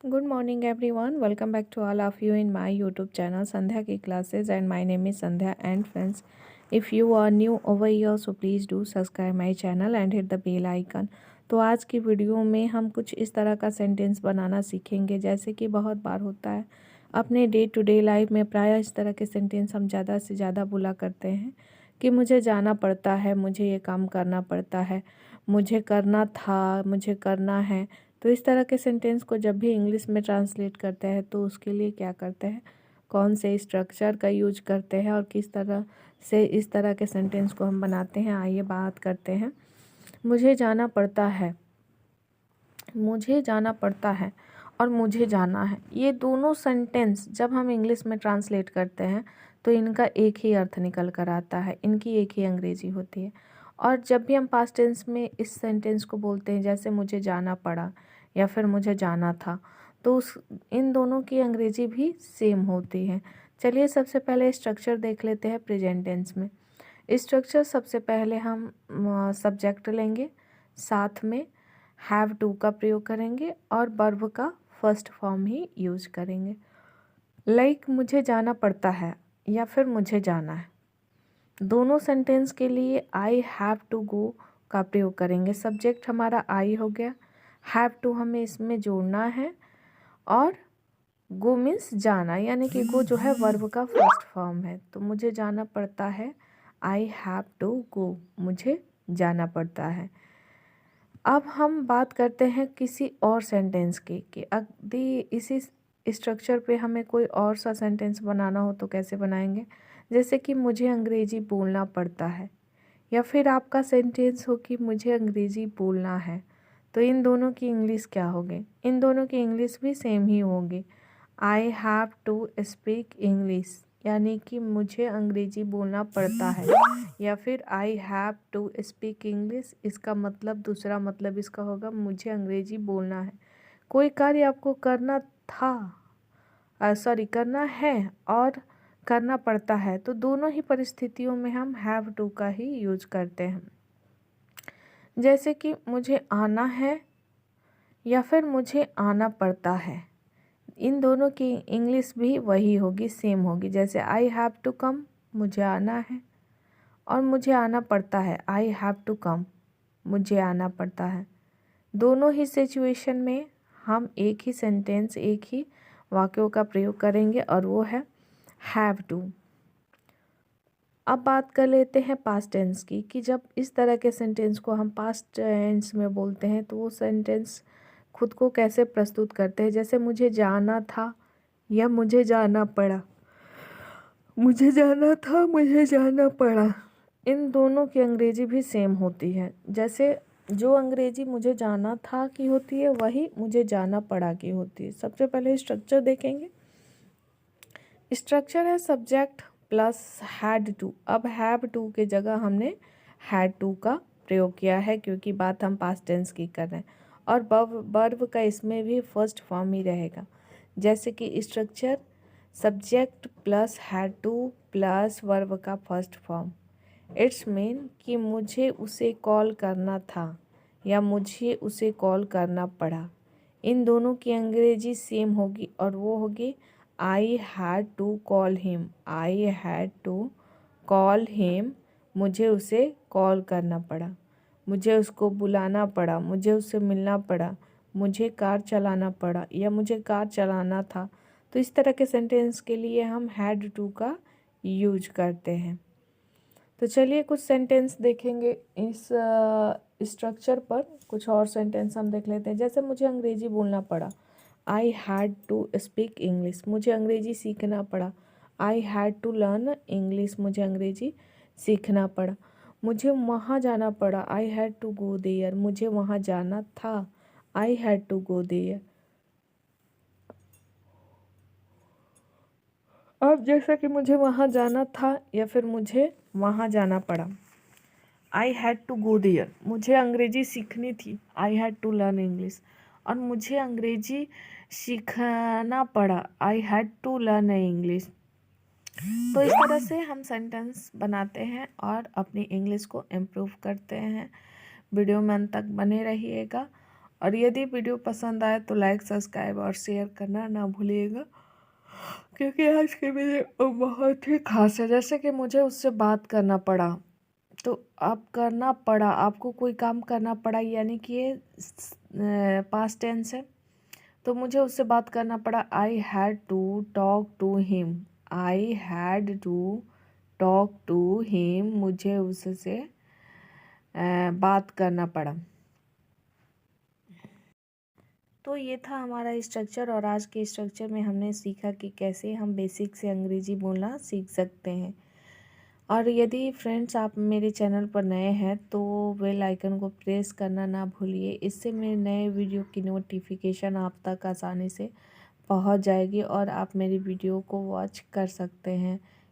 Good morning everyone. Welcome back to all of you in my YouTube channel Sandhya Ki Classes, and my name is Sandhya. And friends, if you are new over here so please do subscribe my channel and hit the bell icon. तो आज की video में हम कुछ इस तरह का sentence बनाना सीखेंगे, जैसे कि बहुत बार होता है अपने डे टू डे लाइफ में प्रायः इस तरह के सेंटेंस हम ज़्यादा से ज़्यादा बोला करते हैं कि मुझे जाना पड़ता है, मुझे ये काम करना पड़ता है, मुझे करना था, मुझे करना है। तो इस तरह के सेंटेंस को जब भी इंग्लिश में ट्रांसलेट करते हैं तो उसके लिए क्या करते हैं, कौन से स्ट्रक्चर का यूज करते हैं और किस तरह से इस तरह के सेंटेंस को हम बनाते हैं, आइए बात करते हैं। मुझे जाना पड़ता है, मुझे जाना पड़ता है और मुझे जाना है, ये दोनों सेंटेंस जब हम इंग्लिश में ट्रांसलेट करते हैं तो इनका एक ही अर्थ निकल कर आता है, इनकी एक ही अंग्रेजी होती है। और जब भी हम पास्ट टेंस में इस सेंटेंस को बोलते हैं, जैसे मुझे जाना पड़ा या फिर मुझे जाना था, तो उस इन दोनों की अंग्रेजी भी सेम होती है। चलिए सबसे पहले स्ट्रक्चर देख लेते हैं प्रेजेंट टेंस में। स्ट्रक्चर सबसे पहले हम सब्जेक्ट लेंगे, साथ में हैव टू का प्रयोग करेंगे और वर्ब का फर्स्ट फॉर्म ही यूज करेंगे। लाइक मुझे जाना पड़ता है या फिर मुझे जाना है, दोनों सेंटेंस के लिए आई हैव टू गो का प्रयोग करेंगे। सब्जेक्ट हमारा आई हो गया, हैव टू हमें इसमें जोड़ना है और गो मीन्स जाना, यानी कि गो जो है वर्ब का फर्स्ट फॉर्म है। तो मुझे जाना पड़ता है, आई हैव टू गो, मुझे जाना पड़ता है। अब हम बात करते हैं किसी और सेंटेंस की कि यदि इसी स्ट्रक्चर पे हमें कोई और सा सेंटेंस बनाना हो तो कैसे बनाएंगे। जैसे कि मुझे अंग्रेजी बोलना पड़ता है, या फिर आपका सेंटेंस हो कि मुझे अंग्रेजी बोलना है, तो इन दोनों की इंग्लिश क्या होगी, इन दोनों की इंग्लिश भी सेम ही होगी। I have to speak English, यानी कि मुझे अंग्रेजी बोलना पड़ता है, या फिर I have to speak English, इसका मतलब दूसरा मतलब इसका होगा मुझे अंग्रेजी बोलना है। कोई कार्य आपको करना था, करना है और करना पड़ता है, तो दोनों ही परिस्थितियों में हम हैव टू का ही यूज करते हैं। जैसे कि मुझे आना है या फिर मुझे आना पड़ता है, इन दोनों की इंग्लिश भी वही होगी, सेम होगी। जैसे आई हैव टू कम, मुझे आना है, और मुझे आना पड़ता है, आई हैव टू कम, मुझे आना पड़ता है। दोनों ही सिचुएशन में हम एक ही सेंटेंस, एक ही वाक्यों का प्रयोग करेंगे और वो है हैव टू। अब बात कर लेते हैं पास्ट टेंस की, कि जब इस तरह के सेंटेंस को हम पास्ट टेंस में बोलते हैं तो वो सेंटेंस खुद को कैसे प्रस्तुत करते हैं। जैसे मुझे जाना था या मुझे जाना पड़ा, मुझे जाना था, मुझे जाना पड़ा, इन दोनों की अंग्रेजी भी सेम होती है। जैसे जो अंग्रेजी मुझे जाना था की होती है वही मुझे जाना पड़ा की होती है। सबसे पहले स्ट्रक्चर देखेंगे। स्ट्रक्चर है सब्जेक्ट प्लस हैड टू। अब हैव टू के जगह हमने हैड टू का प्रयोग किया है क्योंकि बात हम पास्ट टेंस की कर रहे हैं, और वर्ब का इसमें भी फर्स्ट फॉर्म ही रहेगा। जैसे कि structure subject plus had two plus verb का फर्स्ट फॉर्म। इट्स मीन कि मुझे उसे कॉल करना था या मुझे उसे कॉल करना पड़ा, इन दोनों की अंग्रेजी सेम होगी और वो होगी I had to call him, I had to call him, मुझे उसे कॉल करना पड़ा, मुझे उसको बुलाना पड़ा, मुझे उससे मिलना पड़ा, मुझे कार चलाना पड़ा या मुझे कार चलाना था। तो इस तरह के सेंटेंस के लिए हम हैड टू का यूज करते हैं। तो चलिए कुछ सेंटेंस देखेंगे इस स्ट्रक्चर पर, कुछ और सेंटेंस हम देख लेते हैं। जैसे मुझे अंग्रेजी बोलना पड़ा, I had to speak English, मुझे अंग्रेजी सीखना पड़ा, I had to learn English, मुझे अंग्रेजी सीखना पड़ा। मुझे वहाँ जाना पड़ा, I had to go there, मुझे वहाँ जाना था, I had to go there. अब जैसा कि मुझे वहाँ जाना था या फिर मुझे वहाँ जाना पड़ा, I had to go there, मुझे अंग्रेजी सीखनी थी, I had to learn English, और मुझे अंग्रेजी सीखना पड़ा, I had to learn English. तो इस तरह से हम सेंटेंस बनाते हैं और अपनी इंग्लिश को इम्प्रूव करते हैं। वीडियो में अंत तक बने रहिएगा और यदि वीडियो पसंद आए तो लाइक, सब्सक्राइब और शेयर करना ना भूलिएगा, क्योंकि आज के मेरे बहुत ही खास है। जैसे कि मुझे उससे बात करना पड़ा, तो अब करना पड़ा, आपको कोई काम करना पड़ा, यानी कि ये पास्ट टेंस है। तो मुझे उससे बात करना पड़ा। I had to talk to him. I had to talk to him, मुझे उससे बात करना पड़ा। तो ये था हमारा स्ट्रक्चर, और आज के स्ट्रक्चर में हमने सीखा कि कैसे हम बेसिक से अंग्रेजी बोलना सीख सकते हैं। और यदि फ्रेंड्स आप मेरे चैनल पर नए हैं तो बेल आइकन को प्रेस करना ना भूलिए, इससे मेरे नए वीडियो की नोटिफिकेशन आप तक आसानी से पहुंच जाएगी और आप मेरी वीडियो को वॉच कर सकते हैं।